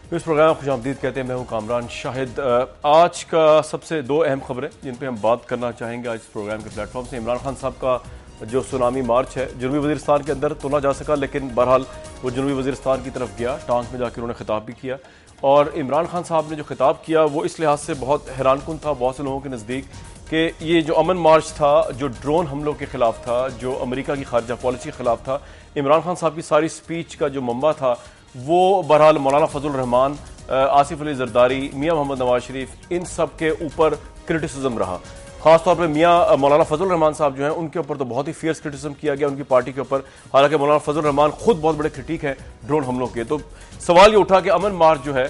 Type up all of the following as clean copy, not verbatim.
इस प्रोग्राम में खुशामदीद कहते हैं। मैं हूं कामरान शाहिद। आज का सबसे दो अहम खबरें जिन पे हम बात करना चाहेंगे आज इस प्रोग्राम के प्लेटफॉर्म से। इमरान खान साहब का जो सुनामी मार्च है जनूबी वज़ीरिस्तान के अंदर तो ना जा सका, लेकिन बहरहाल वो जनूबी वज़ीरिस्तान की तरफ गया, टांग में जाकर उन्होंने खिताब भी किया। और इमरान खान साहब ने जो खिताब किया वो इस लिहाज से बहुत हैरानकुन था बहुत से लोगों के नज़दीक कि ये जो अमन मार्च था, जो ड्रोन हमलों के खिलाफ था, जो अमेरिका की खारजा पॉलिसी के खिलाफ था, इमरान खान साहब की सारी स्पीच का जो मम्बा था वो बहरहाल मौलाना फजल रहमान, आसिफ अली जरदारी, मियाँ मोहम्मद नवाज शरीफ, इन सब के ऊपर क्रिटिसिज्म रहा। खासतौर पर मियाँ मौलाना फजल रहमान साहब जो हैं उनके ऊपर तो बहुत ही फियर्स क्रिटिसिज्म किया गया उनकी पार्टी के ऊपर। हालांकि मौलाना फजल रहमान खुद बहुत बड़े क्रिटिक हैं ड्रोन हमलों के। तो सवाल ये उठा कि अमन मार्च जो है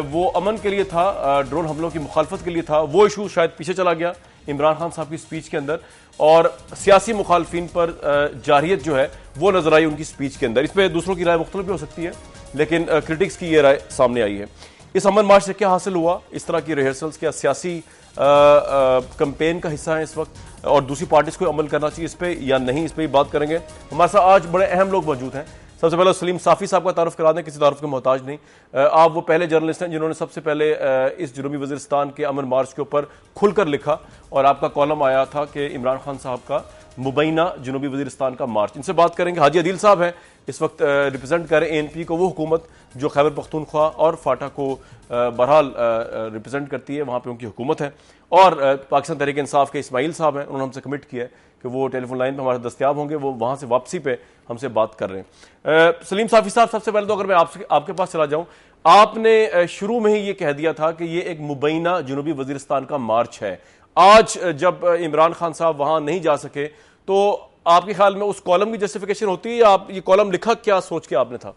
वो अमन के लिए था, ड्रोन हमलों की मुखालफत के लिए था। वो इशू शायद पीछे चला गया इमरान खान साहब की स्पीच के अंदर, और सियासी मुखालफिन पर जारियत जो है वो नजर आई उनकी स्पीच के अंदर। इस पर दूसरों की राय मुख्तलिफ भी हो सकती है, लेकिन क्रिटिक्स की ये राय सामने आई है। इस अमन मार्च से क्या हासिल हुआ? इस तरह की रिहर्सल्स क्या सियासी कैंपेन का हिस्सा है इस वक्त, और दूसरी पार्टीज को अमल करना चाहिए इस पे या नहीं, इस पर ही बात करेंगे। हमारे साथ आज बड़े अहम लोग मौजूद हैं। सबसे पहले सलीम साफ़ी साहब का तारुफ करा दें, किसी तारुफ के मोहताज नहीं। आप वो पहले जर्नलिस्ट हैं जिन्होंने सबसे पहले इस जनूबी वज़ीरिस्तान के अमन मार्च के ऊपर खुलकर लिखा, और आपका कॉलम आया था कि इमरान खान साहब का मुबैना जनूबी वज़ीरिस्तान का मार्च। इनसे बात करेंगे। हाजी अदील साहब हैं, इस वक्त रिप्रेजेंट कर रहे हैं ANP को, वो हुकूमत जो खैबर पख्तूनख्वा और फाटा को बहरहाल रिप्रेजेंट करती है, वहाँ पे उनकी हुकूमत है। और पाकिस्तान तहरीक इंसाफ के इस्माइल साहब हैं, उन्होंने हमसे कमिट किया है कि वो टेलीफोन लाइन पर हमारे दस्तियाब होंगे, वो वहाँ से वापसी पे हमसे बात कर रहे हैं। सलीम साफ़ी साहब, सबसे पहले तो अगर मैं आपके पास चला जाऊँ, आपने शुरू में ही ये कह दिया था कि ये एक मुबैना जनूबी वज़ीरिस्तान का मार्च है। आज जब इमरान खान साहब वहाँ नहीं जा सके तो आपके ख्याल में उस कॉलम की जस्टिफिकेशन होती है, या आप ये कॉलम लिखा क्या सोच के आपने था?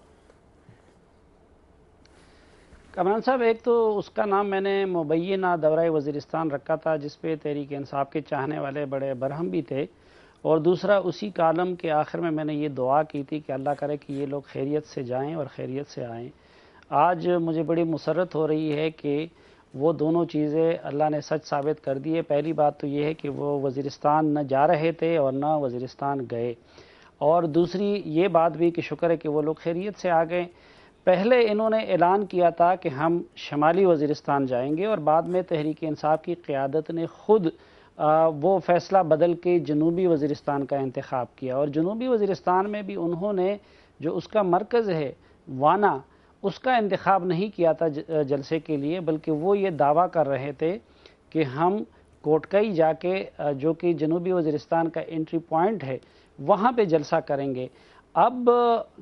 कमरान साहब, एक तो उसका नाम मैंने मुबैना दौरा वज़ीरिस्तान रखा था, जिसपे तहरीक इंसाफ के चाहने वाले बड़े बरहम भी थे, और दूसरा उसी कॉलम के आखिर में मैंने ये दुआ की थी कि अल्लाह करे कि ये लोग खैरियत से जाएं और खैरियत से आएँ। आज मुझे बड़ी मुसरत हो रही है कि वो दोनों चीज़ें अल्लाह ने सच साबित कर दी है। पहली बात तो ये है कि वो वज़ीरिस्तान न जा रहे थे और न वज़ीरिस्तान गए, और दूसरी ये बात भी कि शुक्र है कि वो लोग खैरियत से आ गए। पहले इन्होंने ऐलान किया था कि हम शमाली वज़ीरिस्तान जाएंगे, और बाद में तहरीक इंसाफ की क़यादत ने ख़ुद वो फ़ैसला बदल के जनूबी वज़ीरिस्तान का इंतख़ाब किया, और जनूबी वज़ीरिस्तान में भी उन्होंने जो उसका मरकज़ है वाना, उसका इंतख़ाब नहीं किया था जलसे के लिए, बल्कि वो ये दावा कर रहे थे कि हम कोटकई जाके, जो कि जनूबी वज़ीरिस्तान का एंट्री पॉइंट है, वहाँ पे जलसा करेंगे। अब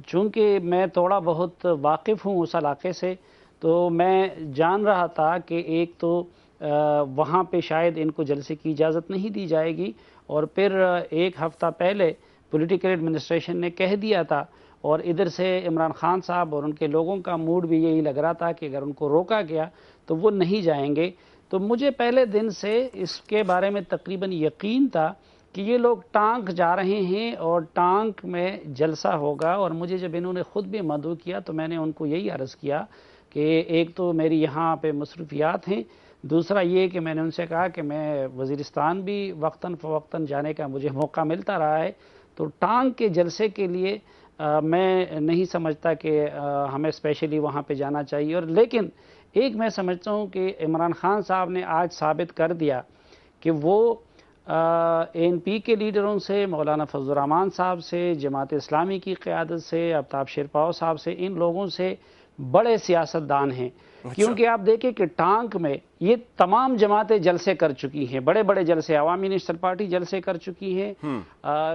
चूँकि मैं थोड़ा बहुत वाकिफ़ हूँ उस इलाके से, तो मैं जान रहा था कि एक तो वहाँ पे शायद इनको जलसे की इजाज़त नहीं दी जाएगी, और फिर एक हफ़्ता पहले पॉलिटिकल एडमिनिस्ट्रेशन ने कह दिया था, और इधर से इमरान खान साहब और उनके लोगों का मूड भी यही लग रहा था कि अगर उनको रोका गया तो वो नहीं जाएंगे। तो मुझे पहले दिन से इसके बारे में तकरीबन यकीन था कि ये लोग टांग जा रहे हैं और टांग में जलसा होगा। और मुझे जब इन्होंने ख़ुद भी मदऊ किया तो मैंने उनको यही अर्ज़ किया कि एक तो मेरी यहाँ पे मसरूफियात हैं, दूसरा ये कि मैंने उनसे कहा कि मैं वज़ीरिस्तान भी वक्तन फ़वक्तन जाने का मुझे मौका मिलता रहा है, तो टांग के जलसे के लिए मैं नहीं समझता कि हमें स्पेशली वहाँ पे जाना चाहिए। और लेकिन एक मैं समझता हूँ कि इमरान खान साहब ने आज साबित कर दिया कि वो ANP के लीडरों से, मौलाना फजल रहमान साहब से, जमात इस्लामी की क़यादत से, आफ्ताब शेरपाव साहब से, इन लोगों से बड़े सियासतदान हैं। क्योंकि आप देखें कि टांग में ये तमाम जमातें जलसे कर चुकी हैं, बड़े बड़े जलसे, अवामी नेशनल पार्टी जलसे कर चुकी है,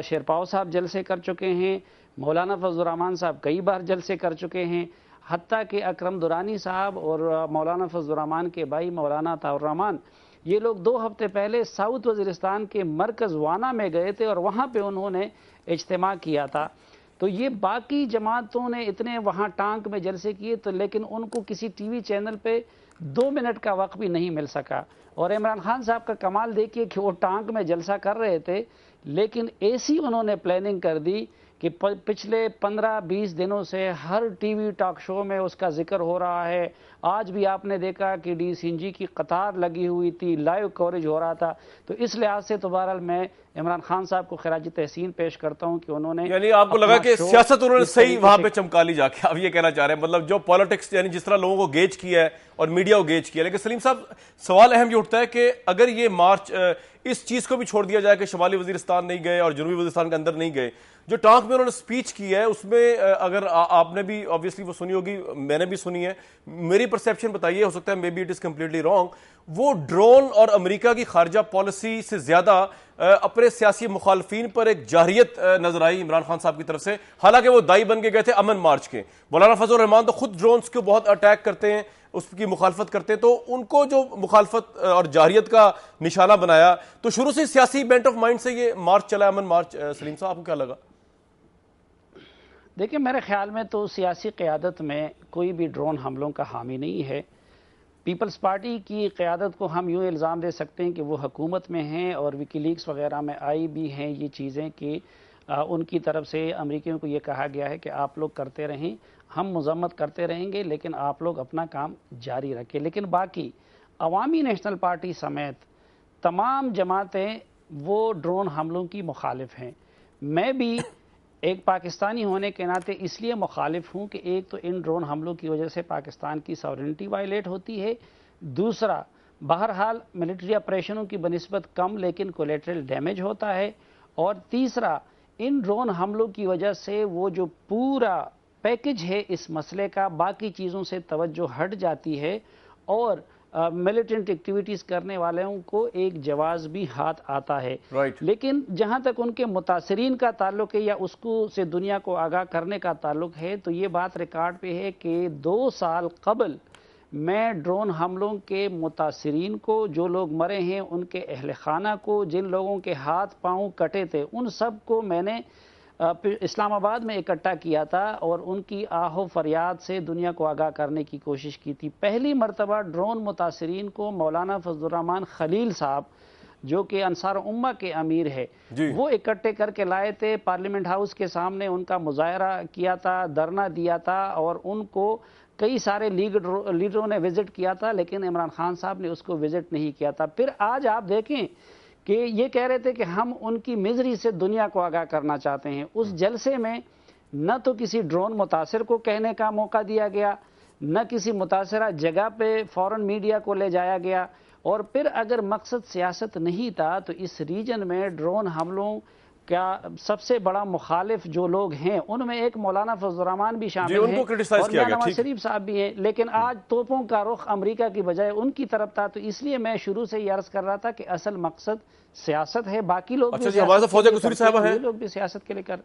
शेरपाव साहब जलसे कर चुके हैं, मौलाना फजल रहमान साहब कई बार जलसे कर चुके हैं, हत्ता कि अकरम दुरानी साहब और मौलाना फजल रहमान के भाई मौलाना ताउर रहमान, ये लोग 2 हफ्ते पहले साउथ वज़ीरिस्तान के मरकज़ वाना में गए थे और वहाँ पे उन्होंने इज्तिमा किया था। तो ये बाकी जमातों ने इतने वहाँ टांग में जलसे किए, तो लेकिन उनको किसी टीवी चैनल पे 2 मिनट का वक्त भी नहीं मिल सका। और इमरान खान साहब का कमाल देखिए कि वो टांग में जलसा कर रहे थे, लेकिन ऐसी उन्होंने प्लानिंग कर दी कि पिछले 15-20 दिनों से हर टीवी टॉक शो में उसका जिक्र हो रहा है, आज भी आपने देखा कि DCNG की कतार लगी हुई थी, लाइव कवरेज हो रहा था। तो इस लिहाज से तो बहरहाल मैं इमरान खान साहब को खिराज तहसीन पेश करता हूं कि उन्होंने, यानी आपको लगा कि सियासत उन्होंने सही वहां पे चमका ली जाके, आप ये कहना चाह रहे हैं, मतलब जो पॉलिटिक्स यानी जिस तरह लोगों को गेज किया है और मीडिया को गेज किया। लेकिन सलीम साहब, सवाल अहम ये उठता है कि अगर ये मार्च इस चीज को भी छोड़ दिया जाए कि शुमाली वजीरिस्तान नहीं गए और जनूबी वजीरिस्तान के अंदर नहीं गए, जो टांक में उन्होंने स्पीच की है उसमें अगर आपने भी ऑब्वियसली वो सुनी होगी, मैंने भी सुनी है, मेरी परसेप्शन बताइए, हो सकता है may be it is completely wrong, वो ड्रोन और अमेरिका की खारजा पॉलिसी से ज्यादा अपने सियासी मुखालफीन पर एक जाहिरियत नजर आई इमरान खान साहब की तरफ से। हालांकि वो दाई बन के गए थे अमन मार्च के। मौलाना फजल रहमान तो खुद ड्रोन्स को बहुत अटैक करते हैं, उसकी मुखालफत करते हैं, तो उनको जो मुखालफत और जाहिरियत का निशाना बनाया, तो शुरू से सियासी बेंट ऑफ माइंड से ये मार्च चला, अमन मार्च। सलीम साहब, आपको क्या लगा? देखिए, मेरे ख्याल में तो सियासी क़यादत में कोई भी ड्रोन हमलों का हामी नहीं है। पीपल्स पार्टी की क़यादत को हम यूँ इल्ज़ाम दे सकते हैं कि वो हुकूमत में हैं और विकीलीक्स वगैरह में आई भी हैं ये चीज़ें कि उनकी तरफ से अमरीकियों को ये कहा गया है कि आप लोग करते रहें, हम मज़म्मत करते रहेंगे, लेकिन आप लोग अपना काम जारी रखें। लेकिन बाकी अवामी नेशनल पार्टी समेत तमाम जमातें वो ड्रोन हमलों की मुखालिफ हैं। मैं भी एक पाकिस्तानी होने के नाते इसलिए मुखालिफ हूँ कि एक तो इन ड्रोन हमलों की वजह से पाकिस्तान की सॉवरेनिटी वायलेट होती है, दूसरा बहरहाल मिलिट्री ऑपरेशनों की बनिस्बत कम लेकिन कोलेटरल डैमेज होता है, और तीसरा इन ड्रोन हमलों की वजह से वो जो पूरा पैकेज है इस मसले का, बाकी चीज़ों से तवज्जो हट जाती है और मिलिटेंट एक्टिविटीज़ करने वालों को एक जवाज़ भी हाथ आता है। लेकिन जहाँ तक उनके मुतासरीन का ताल्लुक है या उसको से दुनिया को आगाह करने का ताल्लुक है, तो ये बात रिकॉर्ड पे है कि 2 साल कबल मैं ड्रोन हमलों के मुतासरीन को, जो लोग मरे हैं उनके अहल खाना को, जिन लोगों के हाथ पाँव कटे थे, उन सब को मैंने इस्लामाबाद में इकट्ठा किया था और उनकी आहो फरियाद से दुनिया को आगाह करने की कोशिश की थी। पहली मरतबा ड्रोन मुतासरीन को मौलाना फजलुर रहमान खलील साहब, जो कि अंसार उम्मा के अमीर है, वो इकट्ठे करके लाए थे, पार्लियामेंट हाउस के सामने उनका मुजाहरा किया था, धरना दिया था और उनको कई सारे लीडरों ने विजिट किया था, लेकिन इमरान खान साहब ने उसको विजिट नहीं किया था। फिर आज आप देखें कि ये कह रहे थे कि हम उनकी मिजरी से दुनिया को आगाह करना चाहते हैं। उस जलसे में न तो किसी ड्रोन मुतासिर को कहने का मौका दिया गया, न किसी मुतासिरा जगह पे फौरन मीडिया को ले जाया गया, और फिर अगर मकसद सियासत नहीं था तो इस रीजन में ड्रोन हमलों क्या सबसे बड़ा मुखालिफ जो लोग हैं उनमें एक मौलाना फजलुर रहमान भी शामिल हैं और नवाज शरीफ साहब भी हैं, लेकिन आज तोपों का रुख अमेरिका की बजाय उनकी तरफ था। तो इसलिए मैं शुरू से ये अर्ज कर रहा था कि असल मकसद सियासत है, बाकी लोग अच्छा जी, हमारे साथ फौजिया कसूरी साहब हैं, लोग भी सियासत के लिए कर।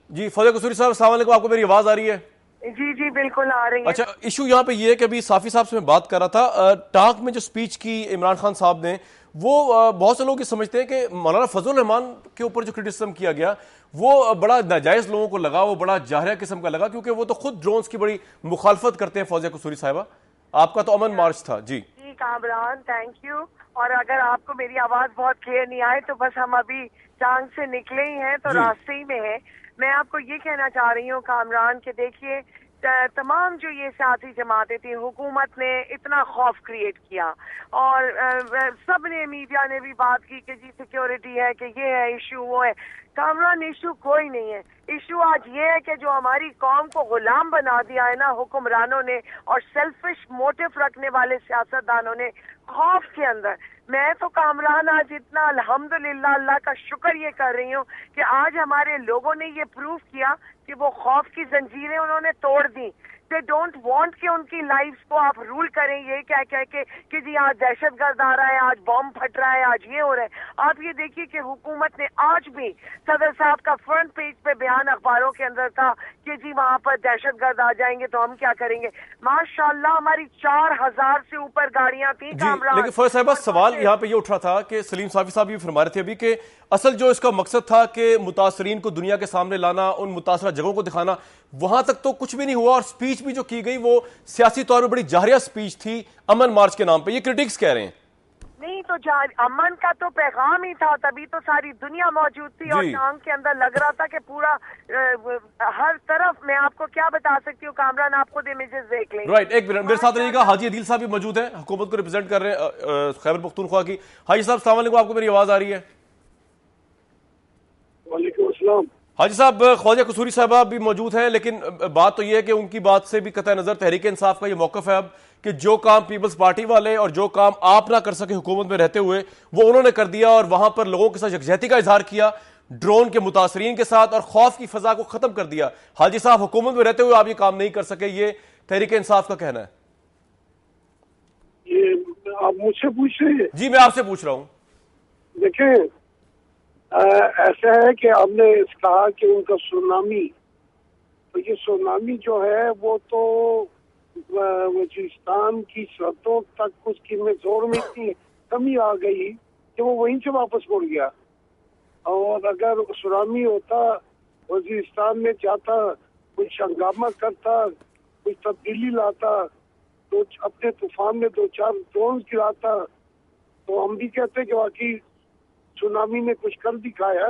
जी फौजिया कसूरी साहब, अस्सलाम वालेकुम, आपको मेरी आवाज आ रही है? जी जी बिल्कुल आ रही है। अच्छा, इशू यहाँ पे ये है कि अभी साफी साहब से मैं बात कर रहा था, टाक में जो स्पीच की इमरान खान साहब ने, वो बहुत से लोग ये समझते हैं कि मौलाना फजलुर रहमान के ऊपर जो क्रिटिसिज्म किया गया वो बड़ा नाजायज लोगों को लगा, वो बड़ा जाहिर किस्म का लगा, क्योंकि वो तो खुद ड्रोन्स की बड़ी मुखालफत करते हैं। फौजिया कसूरी साहिबा, आपका तो अमन मार्च था। जी कामरान, थैंक यू। और अगर आपको मेरी आवाज बहुत क्लियर नहीं आए तो बस हम अभी टांग से निकले ही हैं, तो रास्ते ही में है। मैं आपको ये कहना चाह रही हूँ कामरान कि देखिए, तमाम जो ये साथी जमातें थी, हुकूमत ने इतना खौफ क्रिएट किया और सब ने, मीडिया ने भी बात की कि जी सिक्योरिटी है, कि ये है इशू, वो है। कामरान, इशू कोई नहीं है। इशू आज ये है कि जो हमारी कौम को गुलाम बना दिया है ना हुक्मरानों ने और सेल्फिश मोटिव रखने वाले सियासतदानों ने, खौफ के अंदर। मैं तो कामरान आज इतना अल्हम्दुलिल्लाह अल्लाह का शुक्र ये कर रही हूँ कि आज हमारे लोगों ने ये प्रूव किया कि वो खौफ की जंजीरें उन्होंने तोड़ दी। दे डोंट वांट कि उनकी लाइफ्स को आप रूल करें ये कह के कि जी आज दहशतगर्द आ रहा है, आज बॉम्ब फट रहा है, आज ये हो रहा है। आप ये देखिए कि हुकूमत ने आज भी, सदर साहब का फ्रंट पेज पे बयान अखबारों के अंदर था कि जी वहां पर दहशतगर्द आ जाएंगे तो हम क्या करेंगे। माशाल्लाह हमारी 4000 से ऊपर गाड़ियां थी। लेकिन फौज साहब, सवाल यहाँ पे ये उठ रहा था कि सलीम साफी साहब ये फरमा रहे थे अभी कि असल जो इसका मकसद था कि मुतासरीन को दुनिया के सामने लाना, उन मुतासरा जगहों को दिखाना, वहां तक तो कुछ भी नहीं हुआ और स्पीच भी जो की गई वो सियासी तौर पर बड़ी जाहिरिया स्पीच थी अमन मार्च के नाम पे, ये क्रिटिक्स कह रहे हैं। नहीं, तो अमन का तो पैगाम ही था, तभी तो सारी दुनिया मौजूद थी और टांग के अंदर लग रहा था कि पूरा हर तरफ, मैं आपको क्या बता सकती हूँ कामरान, आप खुद इमेजेस देख लें। राइट, एक मिनट मेरे साथ रहिएगा। हाजी अदील साहब भी मौजूद है, हुकूमत को रिप्रेजेंट कर रहे हैं खैबर पख्तूनख्वा की। हाजी साहब अस्सलाम वालेकुम, आपको मेरी आवाज आ रही है? वालेकुम अस्सलाम। हाजी साहब, ख्वाजा कसूरी साहबा भी मौजूद हैं, लेकिन बात तो यह है कि उनकी बात से भी कतई नजर तहरीक इंसाफ का ये मौकफ है अब कि जो काम पीपल्स पार्टी वाले और जो काम आप ना कर सके हुकूमत में रहते हुए वो उन्होंने कर दिया, और वहां पर लोगों के साथ यकजहती का इजहार किया ड्रोन के मुतासरीन के साथ, और खौफ की फजा को खत्म कर दिया। हाजी साहब, हुकूमत में रहते हुए आप ये काम नहीं कर सके, ये तहरीक इंसाफ का कहना है। ये आप मुझसे पूछ रहे हैं? जी, मैं आपसे पूछ रहा हूं। देखें, ऐसा है कि हमने कहा कि उनका सुनामी, तो ये सुनामी जो है वो तो वजीरिस्तान की सरहदों तक उसकी में जोर में इतनी कमी आ गई कि वो वहीं से वापस मुड़ गया। और अगर सुनामी होता, वजीरिस्तान में जाता, कुछ हंगामा करता, कुछ तब्दीली लाता, तो अपने तूफान में 2-4 ड्रोन गिराता, तो हम भी कहते कि वाकई सुनामी ने कुछ कर दिखाया।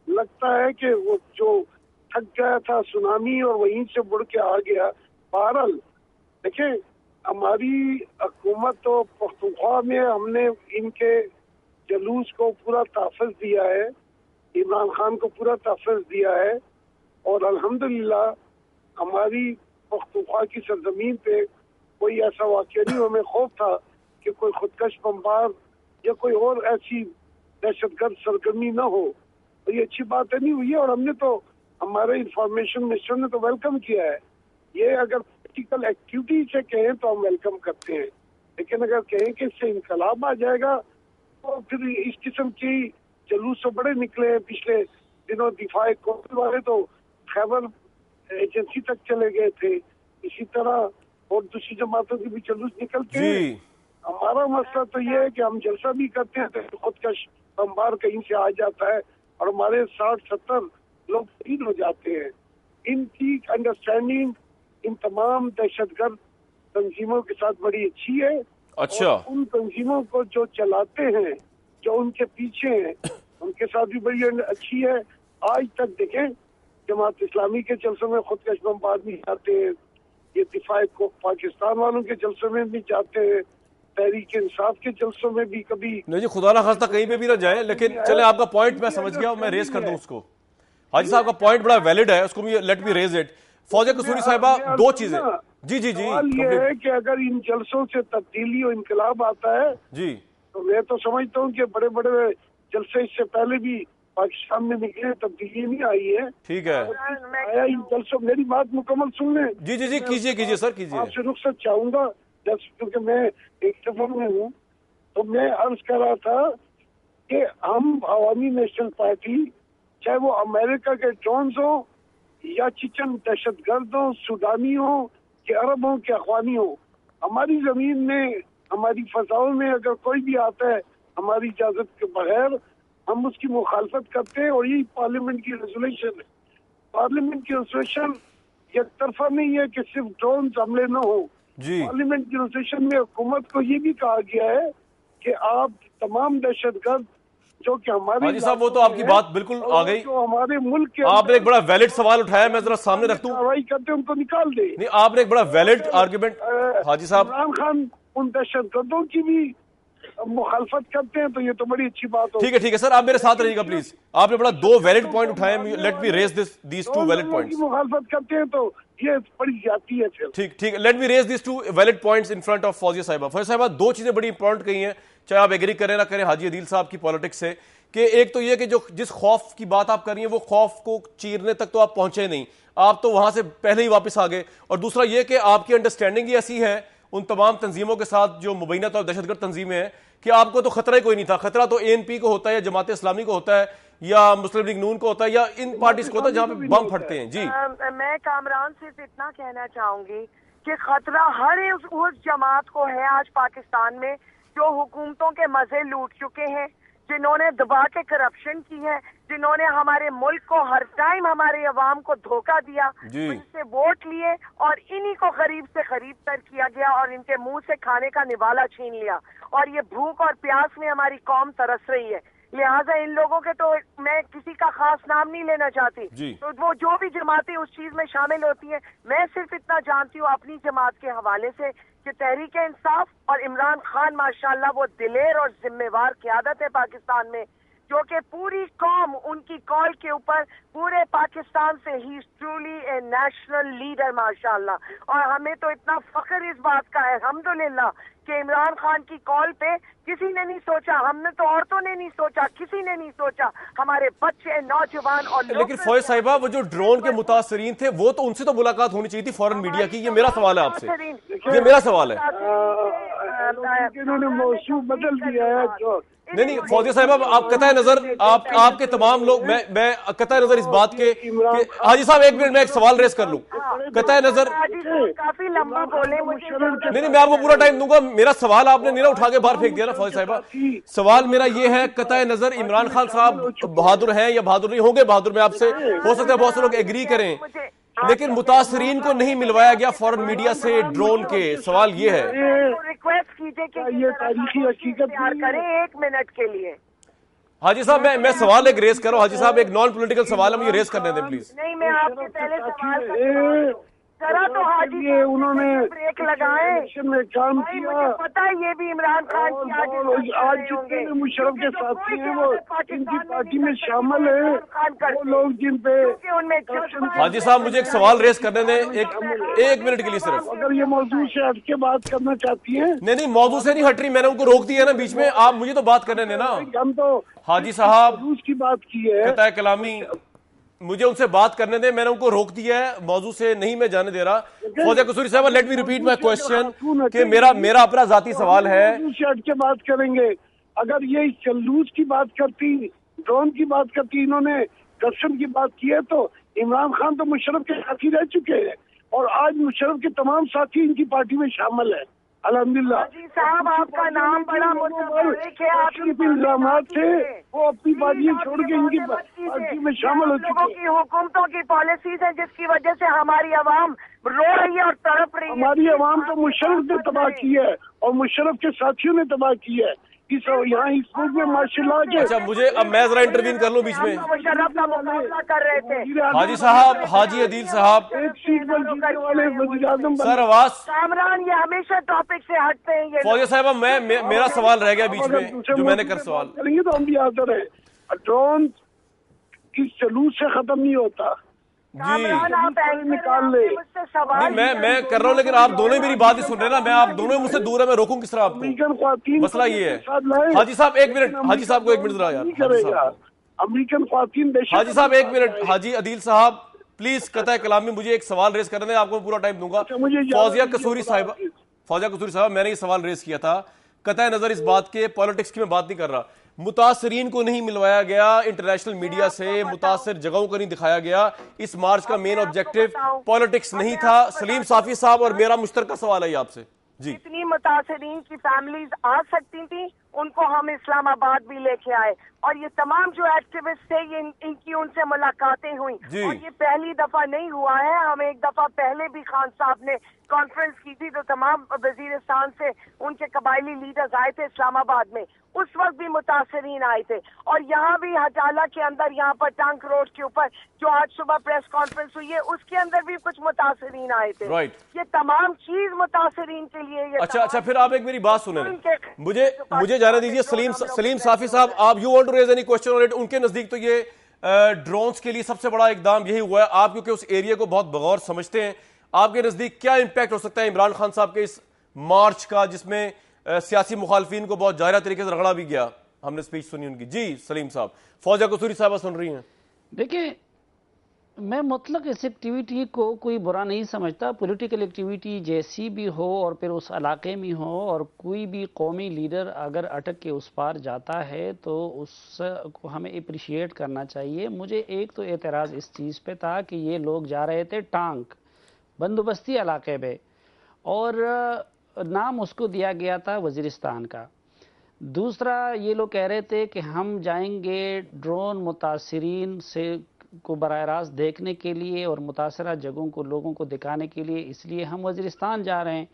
लगता है कि वो जो थक गया था सुनामी और वहीं से मुड़ के आ गया। बहरहाल देखिए, हमारी हुकूमत तो पख्तूनख्वा में हमने इनके जलूस को पूरा तहफ़्फ़ुज़ दिया है, इमरान खान को पूरा तहफ़्फ़ुज़ दिया है, और अल्हम्दुलिल्लाह हमारी पख्तूनख्वा की सरजमीन पे कोई ऐसा वाक़या नहीं। हमें खौफ था कि कोई खुदकश बमबार या कोई और ऐसी दहशतगर्द सरगर्मी ना हो, तो ये अच्छी बात है, नहीं हुई है। और हमने तो, हमारे इंफॉर्मेशन मिनिस्टर ने तो वेलकम किया है। ये अगर पॉलिटिकल एक्टिविटी से कहें तो हम वेलकम करते हैं, लेकिन अगर कहें कि इससे इनकलाब आ जाएगा तो फिर इस किस्म की जलूस तो बड़े निकले हैं पिछले दिनों। दिफाए कौम वाले तो खैबर एजेंसी तक चले गए थे, इसी तरह और दूसरी जमातों के भी जलूस निकलते हैं। हमारा मसला तो ये है कि हम जलसा भी करते हैं तो खुद का बमबार कहीं से आ जाता है और हमारे 60-70 लोग शहीद हो जाते हैं। इनकी अंडरस्टैंडिंग इन तमाम दहशतगर्द तंजीमों के साथ बड़ी अच्छी है। अच्छा, और उन तंजीमों को जो चलाते हैं, जो उनके पीछे हैं, उनके साथ भी बड़ी अच्छी है। आज तक देखें, जमात इस्लामी के जलसों में खुदकश बमबार भी जाते हैं, ये दिफाए को पाकिस्तान वालों के जलसों में भी जाते हैं, तहरीक इंसाफ के जलसों में भी कभी नहीं जी, खुदा ना खास्ता कहीं पे भी ना जाए। लेकिन चले, आपका पॉइंट मैं समझ गया, मैं रेज कर दूं उसको। हाजी साहब का पॉइंट बड़ा वैलिड है, उसको भी लेट मी रेज इट। फौजा कसूरी साहिबा, दो चीजें। जी जी जी, सवाल ये है कि अगर इन जलसों से तब्दीली और इनकलाब आता है जी, तो मैं तो समझता हूँ कि बड़े बड़े जलसे इससे पहले भी पाकिस्तान में निकले, तब्दीली नहीं आई है। ठीक है, आया इन जलसों, मेरी बात मुकम्मल सुन लें। जी जी जी, कीजिए कीजिए सर, कीजिए। आपसे रुख्सत चाहूंगा क्योंकि मैं एक सफर में हूँ, तो मैं अर्ज कर रहा था कि हम अवामी नेशनल पार्टी, चाहे वो अमेरिका के ड्रोन्स हो या चिचन दहशतगर्द हो, सूडानी हो कि अरब हो कि अफगानी हो, हमारी जमीन में, हमारी फजाओं में अगर कोई भी आता है हमारी इजाजत के बगैर, हम उसकी मुखालफत करते हैं। और यही पार्लियामेंट की रेजोल्यूशन है। पार्लियामेंट की रेजोल्यूशन एक तरफा नहीं है कि सिर्फ ड्रोन हमले न हो। पार्लियामेंट की रेजोल्यूशन में हुकूमत को ये भी कहा गया है कि आप तमाम दहशतगर्द जो कि हमारे, हाजी साहब वो तो आपकी बात बिल्कुल आ गई, जो हमारे मुल्क के आपने एक बड़ा वैलिड सवाल उठाया, मैं जरा सामने रख दूं। कार्रवाई करते उनको निकाल दे। नहीं, आपने एक बड़ा वैलिड आर्गुमेंट हाजी साहब। इमरान खान उन दहशतगर्दों की भी मुखालफत करते हैं, तो ये तो बड़ी अच्छी बात होगी। ठीक है सर, आप मेरे साथ रहिएगा प्लीज। आपने बड़ा दो वैलिड पॉइंट उठाए, let me raise these two valid points. मुखालफत करते हैं तो ये बड़ी ज्यादती है फिर। ठीक, let me raise these two valid points in front of Fauzia साहिबा। फौजिया साहिबा, दो चीजें बड़ी इंपॉर्टेंट कही हैं, चाहे आप एग्री करें ना करें हाजी अदील साहब की पॉलिटिक्स से, कि एक तो ये कि जो जिस खौफ की बात आप कर रही हैं वो खौफ को चीरने तक तो आप पहुंचे नहीं, आप तो वहां से पहले ही वापस आ गए। और दूसरा ये कि आपकी अंडरस्टैंडिंग ही ऐसी है उन तमाम तंजीमों के साथ जो मुबैना तौर दहशतगर्द तंजीमें हैं कि आपको तो खतरा ही कोई नहीं था। खतरा तो ANP को होता है, या जमात इस्लामी को होता है, या मुस्लिम लीग नून को होता है, या इन पार्टीज को होता है जहां पे बम फटते हैं। जी, मैं कामरान सिर्फ इतना कहना चाहूंगी कि खतरा हर उस जमात को है आज पाकिस्तान में जो हुकूमतों के मजे लूट चुके हैं, जिन्होंने दबा के करप्शन की है, जिन्होंने हमारे मुल्क को हर टाइम हमारे अवाम को धोखा दिया, उनसे वोट लिए और इन्हीं को गरीब से गरीब तर किया गया और इनके मुंह से खाने का निवाला छीन लिया और ये भूख और प्यास में हमारी कौम तरस रही है। लिहाजा इन लोगों के तो मैं किसी का खास नाम नहीं लेना चाहती, तो वो जो भी जमातें उस चीज में शामिल होती हैं, मैं सिर्फ इतना जानती हूँ अपनी जमात के हवाले से कि तहरीक इंसाफ और इमरान खान माशाल्लाह वो दिलेर और जिम्मेवार क़यादत है पाकिस्तान में, जो कि पूरी कौम उनकी कॉल के ऊपर पूरे पाकिस्तान से ही ट्रूली ए नेशनल लीडर माशाल्लाह। और हमें तो इतना फख्र इस बात का है अल्हम्दुलिल्लाह कि इमरान खान की कॉल पे किसी ने नहीं सोचा, हमने तो औरतों ने नहीं सोचा, किसी ने नहीं सोचा, हमारे बच्चे नौजवान और लेकिन फौज साहिबा वो जो ड्रोन के मुतासरीन थे वो तो उनसे तो मुलाकात होनी चाहिए थी फॉरेन मीडिया की। ये मेरा सवाल है आपसे, ये मेरा सवाल है। इन्होंने मौसू बदल दिया है तो नहीं फौजी साहब आप कतई नजर आपके तमाम लोग मैं कतई नजर इस बात के हाजी साहब एक मिनट में एक सवाल रेस कर लूं, कतई नजर काफी लंबा बोले मुझे नहीं मैं आपको पूरा टाइम दूंगा। मेरा सवाल आपने नहीं उठा के बाहर फेंक दिया ना फौजी साहिबा। सवाल मेरा ये है, कतई नजर इमरान खान साहब बहादुर हैं या बहादुर नहीं होंगे, बहादुर में आपसे हो सकता है बहुत से लोग एग्री करें, लेकिन मुतासरीन को नहीं मिलवाया गया फॉरेन मीडिया से ड्रोन के। सवाल ये है, रिक्वेस्ट कीजिए कि ये तारीखी हकीकत तैयार करें 1 मिनट के लिए। हाजी साहब मैं सवाल एक रेस करो, हाजी साहब एक नॉन पॉलिटिकल सवाल है, मुझे रेस करने दें प्लीज। नहीं मैं आपके पहले सवाल जरा तो हाजी ये उन्होंने ब्रेक लगाए में काम भाई, किया। मुझे पता है ये भी इमरान खान की आज जितने भी मुशर्रफ के साथी हैं वो इनकी पार्टी में शामिल है, वो लोग जिन पे हाजी साहब मुझे एक सवाल रेस करने दें एक मिनट के लिए सिर्फ। अगर ये मौजूद से हट के बात करना चाहती है। नहीं मौजूद से नहीं हट रही, मैंने उनको रोक दिया ना बीच में, आप मुझे तो बात करने देना। हम तो हाजी साहब की बात की है, कताए कलामी मुझे उनसे बात करने दें, मैंने उनको रोक दिया है, मौजू से नहीं मैं जाने दे रहा। फौजिया कसूरी साहब let me repeat my question कि मेरा अपना जाती सवाल है। से हट के बात करेंगे। अगर ये जलूस की बात करती, ड्रोन की बात करती, इन्होंने करप्शन की बात की है, तो इमरान खान तो मुशर्रफ के साथी रह चुके हैं और आज मुशर्रफ के तमाम साथी इनकी पार्टी में शामिल है अल्हम्दुलिल्लाह। साहब आपका नाम बड़ा मुतबर्रिक है, आपकी इल्जाम थे वो अपनी पार्टी छोड़ के इनकी पार्टी में शामिल हो चुके हैं। की हुकूमतों की पॉलिसीज है जिसकी वजह से हमारी आवाम रो रही है और तड़प रही है। हमारी आवाम तो मुशर्रफ ने तबाह की है और मुशर्रफ के साथियों ने तबाह की है। यहाँ इस मुल्क में माशाल्लाह के अच्छा मुझे अब मैं जरा इंटरवीन कर लूं बीच में। मुशर्रफ का मुकाबला कर रहे थे हाजी साहब, हाजी अदील साहब, एक सीट पर जीतने वाले वज़ीर-ए-आज़म सर आवाज कामरान, ये हमेशा टॉपिक से हटते हैं ये। फौजिया साहब मेरा सवाल रह गया बीच में जो मैंने कर सवाल करेंगे तो हम भी हाजिर है। ड्रोन किस जलूस से खत्म नहीं होता जी। आप निकाल ले। नहीं मैं कर रहा हूँ, लेकिन आप दोनों मेरी बात ही सुन रहे हैं ना, मैं आप दोनों मुझसे दूर है, मैं रोकूं किस तरह आपको? मसला ये है हाजी साहब एक मिनट, हाजी साहब को एक मिनट जरा यार, अमेरिकन ख्वातीन हाजी साहब एक मिनट, हाजी अदील साहब प्लीज कतई कलामी मुझे एक सवाल रेस करने दें, आपको पूरा टाइम दूंगा। फौजिया कसूरी साहब मैंने ये सवाल रेस किया था, कतई नजर इस बात के पॉलिटिक्स की मैं बात नहीं कर रहा, मुतासरीन को नहीं मिलवाया गया इंटरनेशनल मीडिया से, मुतासर जगहों को नहीं दिखाया गया, इस मार्च का मेन ऑब्जेक्टिव पॉलिटिक्स नहीं था। सलीम साफी साहब और मेरा मुश्तरका सवाल है आपसे जी। इतनी मुतासरीन की फैमिलीज आ सकती थी, उनको हम इस्लामाबाद भी लेके आए और ये तमाम जो एक्टिविस्ट थे ये इनकी उनसे मुलाकातें हुई और ये पहली दफा नहीं हुआ है। हम एक दफा पहले भी खान साहब ने कॉन्फ्रेंस की थी तो तमाम वजीरिस्तान से उनके कबायली लीडर्स आए थे इस्लामाबाद में, उस वक्त भी मुतासरीन आए थे। और यहाँ भी हजाला के अंदर यहाँ पर टंक रोड के ऊपर जो आज सुबह प्रेस कॉन्फ्रेंस हुई है उसके अंदर भी कुछ मुतासरीन आए थे। ये तमाम चीज मुतासरीन के लिए ये अच्छा फिर आप एक मेरी बात सुने, मुझे जाने दीजिए। सलीम साफी साहब आप you want to raise any question on it? उनके नजदीक तो ये ड्रोन्स के लिए सबसे बड़ा इकदाम यही हुआ है, आप क्योंकि उस एरिया को बहुत बगौर समझते हैं, आपके नजदीक क्या इंपैक्ट हो सकता है इमरान खान साहब के इस मार्च का जिसमें सियासी मुखालफिन को बहुत जाहिर तरीके से रगड़ा भी गया? हमने स्पीच सुनी उनकी। जी सलीम साहब, फौजिया कसूरी साहब सुन रही हैं। देखिए मैं मुतलक इस एक्टिविटी को कोई बुरा नहीं समझता, पॉलिटिकल एक्टिविटी जैसी भी हो और फिर उस इलाके में हो और कोई भी कौमी लीडर अगर अटक के उस पार जाता है तो उसको हमें अप्रिशिएट करना चाहिए। मुझे एक तो एतराज़ इस चीज़ पे था कि ये लोग जा रहे थे टांग बंदोबस्ती इलाके में और नाम उसको दिया गया था वज़ीरिस्तान का। दूसरा ये लोग कह रहे थे कि हम जाएंगे ड्रोन मुतासरीन से को बराह रास्त देखने के लिए और मुतासरा जगहों को लोगों को दिखाने के लिए, इसलिए हम वज़ीरिस्तान जा रहे हैं।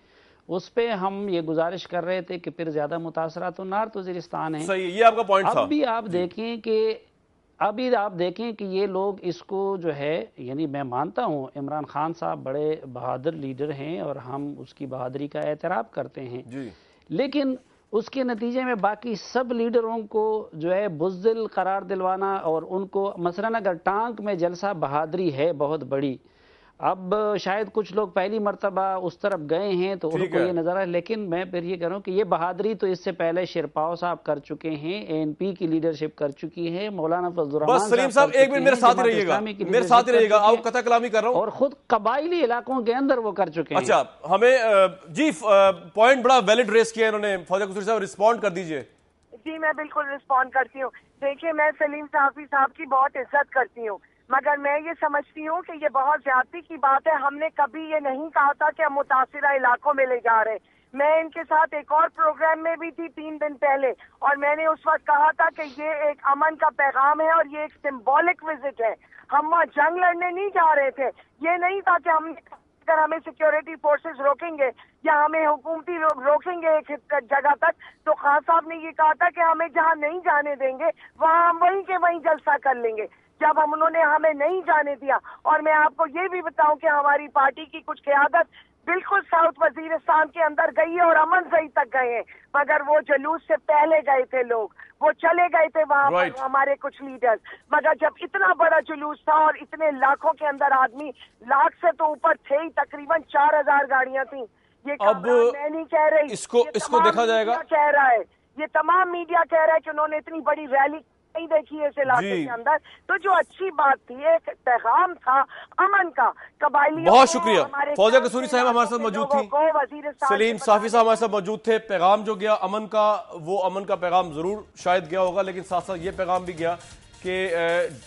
उस पे हम ये गुजारिश कर रहे थे कि फिर ज़्यादा मुतासरा तो नॉर्थ वज़ीरिस्तान है। सही, ये आपका पॉइंट था। अभी आप देखें कि ये लोग इसको जो है, यानी मैं मानता हूँ इमरान खान साहब बड़े बहादुर लीडर हैं और हम उसकी बहादुरी का एतराफ़ करते हैं जी। लेकिन उसके नतीजे में बाकी सब लीडरों को जो है बुज़दिल करार दिलवाना और उनको मसलन अगर टांक में जलसा बहादुरी है बहुत बड़ी, अब शायद कुछ लोग पहली मर्तबा उस तरफ गए हैं तो उनको ये नजर है, लेकिन मैं फिर ये कह रहा हूँ कि ये बहादुरी तो इससे पहले शिरपाव साहब कर चुके हैं, एएनपी की लीडरशिप कर चुकी है, मौलाना फजलुर रहमान बस सलीम साहब एक मिनट मेरे साथ ही रहिएगा, आप कथा कलामी कर रहा हूँ, और खुद कबायली इलाकों के अंदर वो कर चुके हैं। अच्छा, हमें जी पॉइंट बड़ा वैलिड रेस किया इन्होंने। फौजा कसूरी साहब रिस्पॉन्ड कर दीजिए। जी मैं बिल्कुल रिस्पॉन्ड करती हूँ। देखिए मैं सलीम साफी साहब की बहुत इज्जत करती हूँ, मगर मैं ये समझती हूँ कि ये बहुत ज्यादती की बात है। हमने कभी ये नहीं कहा था कि हम मुतासिरा इलाकों में ले जा रहे हैं। मैं इनके साथ एक और प्रोग्राम में भी थी 3 दिन पहले, और मैंने उस वक्त कहा था कि ये एक अमन का पैगाम है और ये एक सिंबॉलिक विजिट है। हम वहाँ जंग लड़ने नहीं जा रहे थे। ये नहीं था कि हमने अगर हमें सिक्योरिटी फोर्सेस रोकेंगे या हमें हुकूमती लोग रोकेंगे एक जगह तक, तो खान साहब ने ये कहा था कि हमें जहाँ नहीं जाने देंगे वहाँ हम वहीं के वहीं जलसा कर लेंगे। जब हम उन्होंने हमें नहीं जाने दिया, और मैं आपको ये भी बताऊं कि हमारी पार्टी की कुछ क़यादत बिल्कुल साउथ वजीरिस्तान के अंदर गई है और अमन जई तक गए हैं, मगर वो जुलूस से पहले गए थे लोग, वो चले गए थे वहां पर हमारे कुछ लीडर्स। मगर जब इतना बड़ा जुलूस था और इतने लाखों के अंदर आदमी, लाख से तो ऊपर थे ही, तकरीबन 4000 गाड़ियां थी। ये अब मैं नहीं कह रही, इसको देखा जाएगा, कह रहा है ये तमाम मीडिया कह रहा है कि उन्होंने इतनी बड़ी रैली नहीं देखी है इस इलाके के अंदर। तो जो अच्छी बात थी, एक पैगाम था अमन का, कबायली। बहुत शुक्रिया। फौजा कसूरी साहब हमारे साथ मौजूद थी, सलीम साफी साहब हमारे साथ मौजूद थे। पैगाम जो गया अमन का, वो अमन का पैगाम जरूर शायद गया होगा, लेकिन साथ साथ ये पैगाम भी गया कि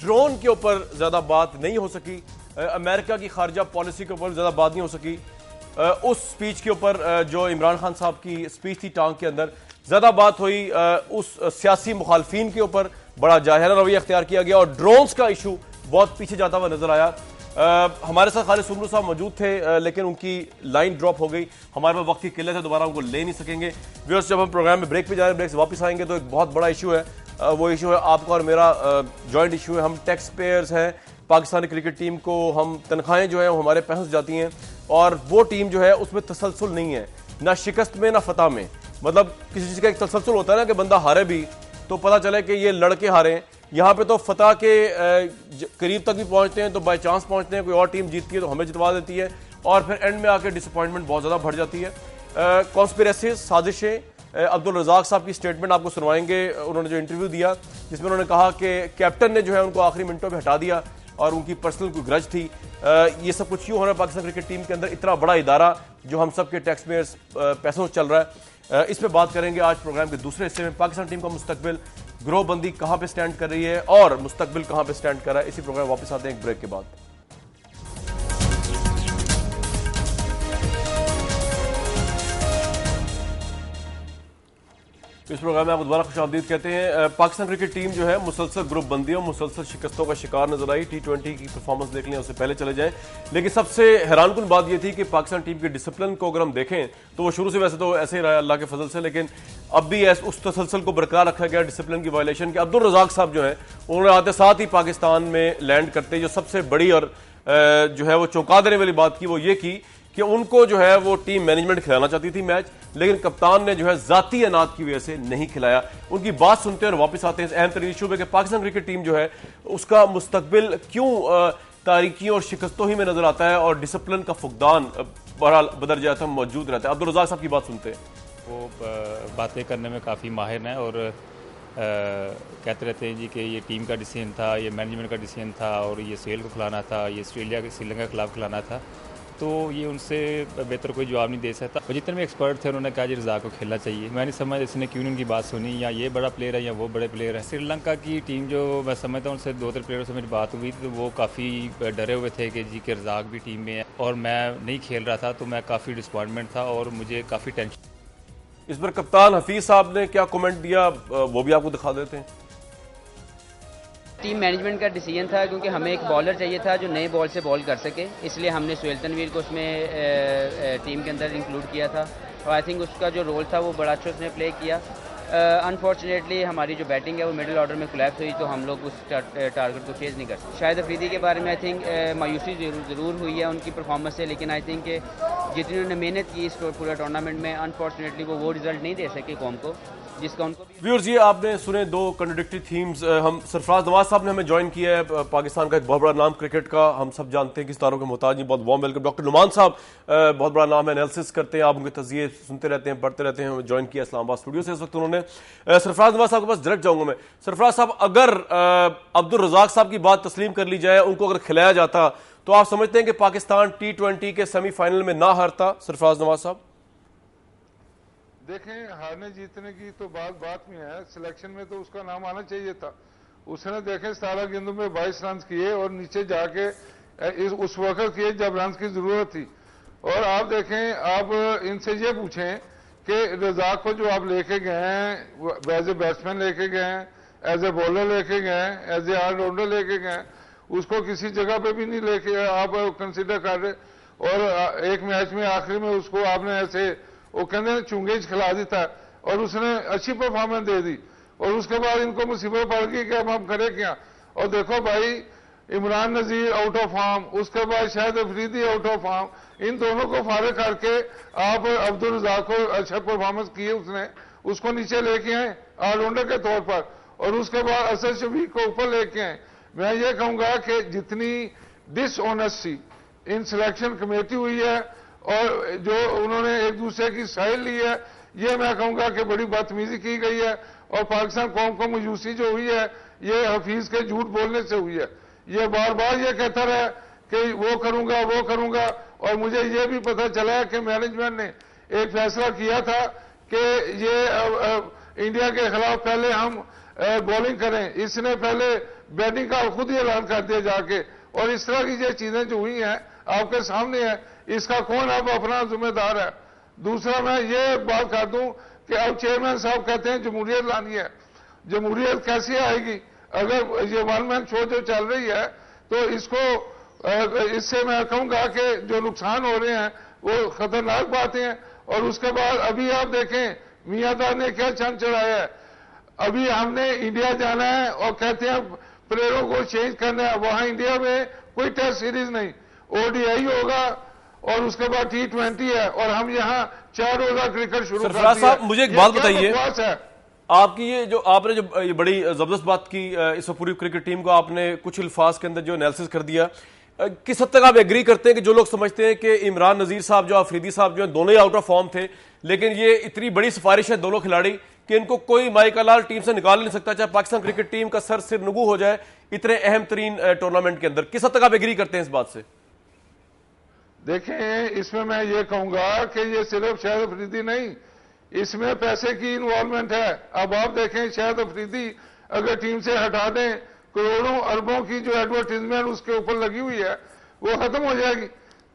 ड्रोन के ऊपर ज्यादा बात नहीं हो सकी, अमेरिका की खारजा पॉलिसी के ऊपर ज्यादा बात नहीं हो सकी। उस स्पीच के ऊपर जो इमरान खान साहब की स्पीच थी टांग के अंदर, ज्यादा बात हुई उस सियासी मुखालफिन के ऊपर, बड़ा जाहिरा रवैया अख्तियार किया गया और ड्रोन्स का इशू बहुत पीछे जाता हुआ नजर आया। हमारे साथ खालिद सुमरू साहब मौजूद थे, लेकिन उनकी लाइन ड्रॉप हो गई। हमारे पास वक्त की किल्लत है, दोबारा उनको ले नहीं सकेंगे। व्यूअर्स, जब हम प्रोग्राम में ब्रेक पे जा रहे हैं, ब्रेक से वापस आएंगे तो एक बहुत बड़ा इशू है। वो इशू है आपका और मेरा जॉइंट इशू है। हम टैक्स पेयर्स हैं, पाकिस्तानी क्रिकेट टीम को हम तनख्वाहें जो है वो हमारे पहुंच जाती हैं, और वो टीम जो है उसमें तसलसल नहीं है, ना शिकस्त में ना फतह में। मतलब किसी चीज़ का एक तसलसल होता है ना कि बंदा हारे भी तो पता चले कि ये लड़के हारे हैं। यहाँ पे तो फतह के करीब तक भी पहुँचते हैं तो बाई चांस पहुँचते हैं, कोई और टीम जीतती है तो हमें जितवा देती है, और फिर एंड में आके डिसअपॉइंटमेंट बहुत ज़्यादा बढ़ जाती है। कॉन्स्पिरेसीज, साजिशें, अब्दुल रज़ाक साहब की स्टेटमेंट आपको सुनवाएंगे। उन्होंने जो इंटरव्यू दिया जिसमें उन्होंने कहा कि कैप्टन ने जो है उनको आखिरी मिनटों में हटा दिया और उनकी पर्सनल कोई ग्रज थी। ये सब कुछ क्यों हो रहा है पाकिस्तान क्रिकेट टीम के अंदर? इतना बड़ा इदारा जो हम सब के टैक्स पेयर्स पैसों से चल रहा है, इस पे बात करेंगे आज प्रोग्राम के दूसरे हिस्से में। पाकिस्तान टीम का मुस्तकबिल, ग्रोहबंदी कहां पे स्टैंड कर रही है और मुस्तकबिल कहां पे स्टैंड कर रहा है, इसी प्रोग्राम में वापस आते हैं एक ब्रेक के बाद। इस प्रोग्राम में आपको दोबारा खुशामदीद कहते हैं। पाकिस्तान क्रिकेट टीम जो है मुसलसल ग्रुप बंदियों, मुसलसल शिकस्तों का शिकार नजर आई। T20 की परफॉर्मेंस देख लें, उससे पहले चले जाएं। लेकिन सबसे हैरानकुन बात यह थी कि पाकिस्तान टीम के डिसिप्लिन को अगर हम देखें तो वो शुरू से वैसे तो ऐसे ही रहा अल्लाह के फजल से, लेकिन अब भी उस तसलसल को बरकरार रखा गया डिसिप्लिन की वायलेशन के। अब्दुल रज़ाक साहब जो है उन्होंने आते साथ ही पाकिस्तान में लैंड करते जो सबसे बड़ी और जो है वो चौंका देने वाली बात की, वो ये की कि उनको जो है वो टीम मैनेजमेंट खिलाना चाहती थी मैच, लेकिन कप्तान ने जो है जाती अनाद की वजह से नहीं खिलाया। उनकी बात सुनते हैं और वापस आते हैं इस अहम तरीन इशू में कि पाकिस्तान क्रिकेट टीम जो है उसका मुस्तकबिल क्यों तारीकियों और शिकस्तों ही में नजर आता है और डिसिप्लिन का फुकदान बहरहाल बदरजात मौजूद रहता है। अब्दुल रज़ाक साहब की बात सुनते हैं। वो बातें करने में काफ़ी माहिर हैं और कहते रहते हैं जी कि ये टीम का डिसीजन था, ये मैनेजमेंट का डिसीजन था और ये सेल को खिलाना था, ये ऑस्ट्रेलिया के श्रीलंका के खिलाफ खिलाना था, तो ये उनसे बेहतर कोई जवाब नहीं दे सकता। और जितने भी एक्सपर्ट थे उन्होंने कहा जी रज़ाक को खेलना चाहिए। मैं नहीं समझ इसने क्यों उनकी बात सुनी, या ये बड़ा प्लेयर है या वो बड़े प्लेयर है। श्रीलंका की टीम जो मैं समझता हूँ उनसे 2-3 प्लेयरों से मेरी बात हुई थी तो वो काफ़ी डरे हुए थे कि जी के रज़ाक भी टीम में है और मैं नहीं खेल रहा था, तो मैं काफ़ी डिसअपॉइंटमेंट था और मुझे काफ़ी टेंशन। इस पर कप्तान हफीज साहब ने क्या कमेंट दिया, वो भी आपको दिखा देते हैं। टीम मैनेजमेंट का डिसीजन था, क्योंकि हमें एक बॉलर चाहिए था जो नए बॉल से बॉल कर सके, इसलिए हमने सुहेल तनवीर को उसमें टीम के अंदर इंक्लूड किया था और आई थिंक उसका जो रोल था वो बड़ा अच्छा उसने प्ले किया। अनफॉर्चुनेटली हमारी जो बैटिंग है वो मिडिल ऑर्डर में कोलैप्स हुई, तो हम लोग उस टारगेट को चेज़ नहीं कर सकते। शाहिद अफरीदी के बारे में आई थिंक मायूसी ज़रूर हुई है उनकी परफॉर्मेंस से, लेकिन आई थिंक जितनी उन्होंने मेहनत की इस पूरे टूर्नामेंट में, अनफॉर्चुनेटली वो रिजल्ट नहीं दे सके कौम को, जिसका उनको व्यूअर्स जी आपने सुने दो कंट्राडिक्टरी थीम्स। हम सरफराज नवाज साहब ने हमें ज्वाइन किया है, पाकिस्तान का एक बहुत बड़ा नाम क्रिकेट का, हम सब जानते हैं कि सितारों के मोहताज नहीं। बहुत वार्म वेलकम। डॉक्टर नुमान साहब बहुत बड़ा नाम है, एनालिसिस करते हैं, आप उनके तजिए सुनते रहते हैं, पढ़ते रहते हैं। ज्वाइन किया इस्लामाबाद स्टूडियो से इस वक्त उन्होंने। सरफराज नवाज साहब के पास डायरेक्ट जाऊंगा मैं। सरफराज साहब, अगर अब्दुल रज़ाक साहब की बात तस्लीम कर ली जाए, उनको अगर खिलाया जाता, तो आप समझते हैं कि पाकिस्तान T20 के सेमीफाइनल में ना हारता? सरफराज नवाज साहब देखें, हारने जीतने की तो बात में है, सिलेक्शन में तो उसका नाम आना चाहिए था। उसने देखें 17 गेंदों में 22 रन किए और नीचे जाके उस वक्त किए जब रन की जरूरत थी। और आप देखें, आप इनसे ये पूछें कि रज़ाक को जो आप लेके गए हैं, एज ए बैट्समैन लेके गए हैं, एज ए बॉलर लेके गए हैं, एज ए ऑलराउंडर लेके गए हैं, उसको किसी जगह पे भी नहीं लेके आप कंसिडर कर रहे। और एक मैच में आखिरी में उसको आपने ऐसे वो कहते चुंगेज खिला दी था और उसने अच्छी परफॉर्मेंस दे दी, और उसके बाद इनको मुसीबत पड़ गई कि अब हम करें क्या। और देखो भाई, Imran Nazir out of form, उसके बाद Shahid Afridi out of form, इन दोनों को फारिग करके आप अब्दुल रज़ाक को अच्छा परफॉर्मेंस किए, उसने उसको नीचे लेके आए ऑलराउंडर के तौर पर, और उसके बाद असद शफीक को ऊपर लेके आए। मैं ये कहूंगा कि जितनी डिसऑनेस्टी इन सिलेक्शन कमेटी हुई है और जो उन्होंने एक दूसरे की साइड ली है, ये मैं कहूंगा कि बड़ी बदतमीजी की गई है। और पाकिस्तान कौम को मायूसी जो हुई है, ये हफीज के झूठ बोलने से हुई है। ये बार बार ये कहता रहा कि वो करूंगा, और मुझे ये भी पता चला है कि मैनेजमेंट ने एक फैसला किया था कि ये इंडिया के खिलाफ पहले हम बॉलिंग करें। इसने पहले बैटिंग का खुद ही ऐलान कर दिया जाके, और इस तरह की ये चीजें जो हुई हैं आपके सामने है, इसका कौन अब अपना जिम्मेदार है। दूसरा मैं ये बात कर दूं कि अब चेयरमैन साहब कहते हैं जमहूरियत लानी है। जमहूरियत कैसे आएगी अगर ये वन मैन शो जो चल रही है? तो इससे मैं कहूंगा कि जो नुकसान हो रहे हैं वो खतरनाक बातें हैं। और उसके बाद अभी आप देखें मियाँदार ने क्या चंद चढ़ाया है। अभी हमने इंडिया जाना है और कहते हैं प्लेयरों को चेंज करना है। वहां इंडिया में कोई टेस्ट सीरीज नहीं, ODI होगा और उसके बाद T20 है, और हम यहाँ 4 रोजा क्रिकेट शुरू कर दिया। साहब मुझे एक बात बताइए, आपकी ये जो आपने जो ये बड़ी जबरदस्त बात की, इस पूरी क्रिकेट टीम को आपने कुछ अल्फाज के अंदर जो एनालिसिस कर दिया, किस हद तक आप एग्री करते हैं कि जो लोग समझते हैं कि इमरान नजीर साहब जो अफरीदी साहब जो दोनों ही आउट ऑफ फॉर्म थे, लेकिन ये इतनी बड़ी सिफारिश है दोनों खिलाड़ी कि इनको कोई माइका लाल टीम से निकाल नहीं सकता, चाहे पाकिस्तान क्रिकेट टीम का सर सिर नगू हो जाए इतने अहम तरीन टूर्नामेंट के अंदर? किस हद तक आप एग्री करते हैं इस बात से? देखें, इसमें मैं ये कहूंगा कि ये सिर्फ शाहिद अफरीदी नहीं, इसमें पैसे की इन्वॉल्वमेंट है। अब आप देखें, शाहिद अफरीदी अगर टीम से हटा दें, करोड़ों अरबों की जो एडवर्टीजमेंट उसके ऊपर लगी हुई है वो खत्म हो जाएगी।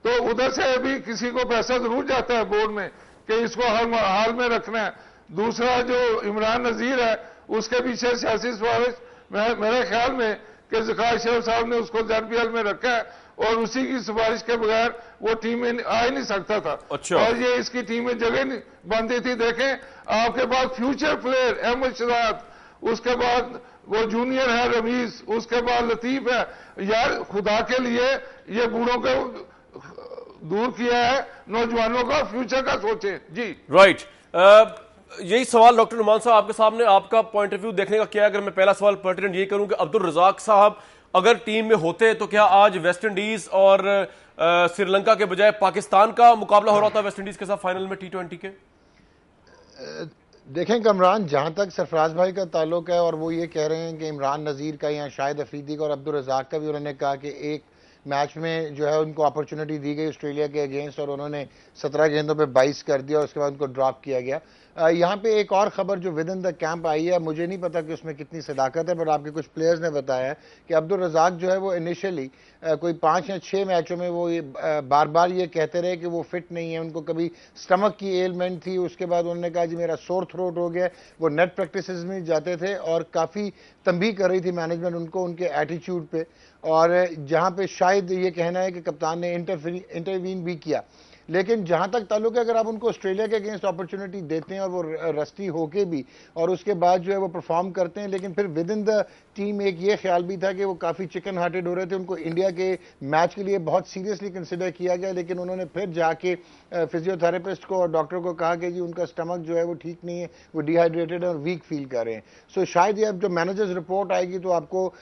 तो उधर से भी किसी को पैसा जरूर जाता है बोर्ड में कि इसको हर हाल में रखना है। दूसरा जो इमरान नजीर है उसके पीछे सियासी सिफारिश मेरे ख्याल में कि ज़का अशरफ साहब ने उसको ZPL में रखा है, और उसी की सिफारिश के बगैर वो टीम में आ ही नहीं सकता था। अच्छा। और ये इसकी टीम में जगह नहीं बनती थी। देखें, आपके पास फ्यूचर प्लेयर अहमद शहजाद, उसके बाद वो जूनियर है रमीज, उसके बाद लतीफ है। यार खुदा के लिए ये बूढ़ों को दूर किया है, नौजवानों का फ्यूचर का सोचें जी। राइट, यही सवाल डॉक्टर नुमान साहब आपके सामने, आपका पॉइंट ऑफ व्यू देखने का क्या है? अगर मैं पहला सवाल पर्टिनेंट ये करूं कि अब्दुल रज़ाक साहब अगर टीम में होते तो क्या आज वेस्ट इंडीज और श्रीलंका के बजाय पाकिस्तान का मुकाबला हो रहा था वेस्ट इंडीज के साथ फाइनल में T20 के? देखें कमरान, जहां तक सरफराज भाई का ताल्लुक है और वो ये कह रहे हैं कि इमरान नज़ीर का या शाहिद अफरीदी का और अब्दुल रज़ाक का भी उन्होंने कहा कि एक मैच में जो है उनको अपॉर्चुनिटी दी गई ऑस्ट्रेलिया के अगेंस्ट और उन्होंने 17 गेंदों पे 22 कर दिया और उसके बाद उनको ड्रॉप किया गया। यहाँ पे एक और खबर जो with in the camp I है, मुझे नहीं पता कि उसमें कितनी सदाकत है, पर आपके कुछ प्लेयर्स ने बताया है कि अब्दुल रज़ाक जो है वो इनिशियली कोई 5 या 6 मैचों में वो बार बार ये कहते रहे कि वो फिट नहीं है, उनको कभी स्टमक की एलमेंट थी, उसके बाद उन्होंने कहा जी मेरा सोर थ्रोट हो गया। वो नेट प्रैक्टिस में जाते थे और काफ़ी तंबीह कर रही थी मैनेजमेंट उनको उनके एटीट्यूड पे, और जहाँ पे शायद ये कहना है कि कप्तान ने इंटरवीन भी किया। लेकिन जहां तक ताल्लुक है, अगर आप उनको ऑस्ट्रेलिया के अगेंस्ट अपॉर्चुनिटी देते हैं और वो रस्टी होके भी और उसके बाद जो है वो परफॉर्म करते हैं, लेकिन फिर विद इन द टीम एक ये ख्याल भी था कि वो काफ़ी चिकन हार्टेड हो रहे थे, उनको इंडिया के मैच के लिए बहुत सीरियसली कंसिडर किया गया, लेकिन उन्होंने फिर जाके फिजियोथेरेपिस्ट को और डॉक्टर को कहा कि जी उनका स्टमक जो है वो ठीक नहीं है, वो डिहाइड्रेटेड और वीक फील कर रहे हैं। सो शायद ये अब जो मैनेजर्स रिपोर्ट आएगी तो आपको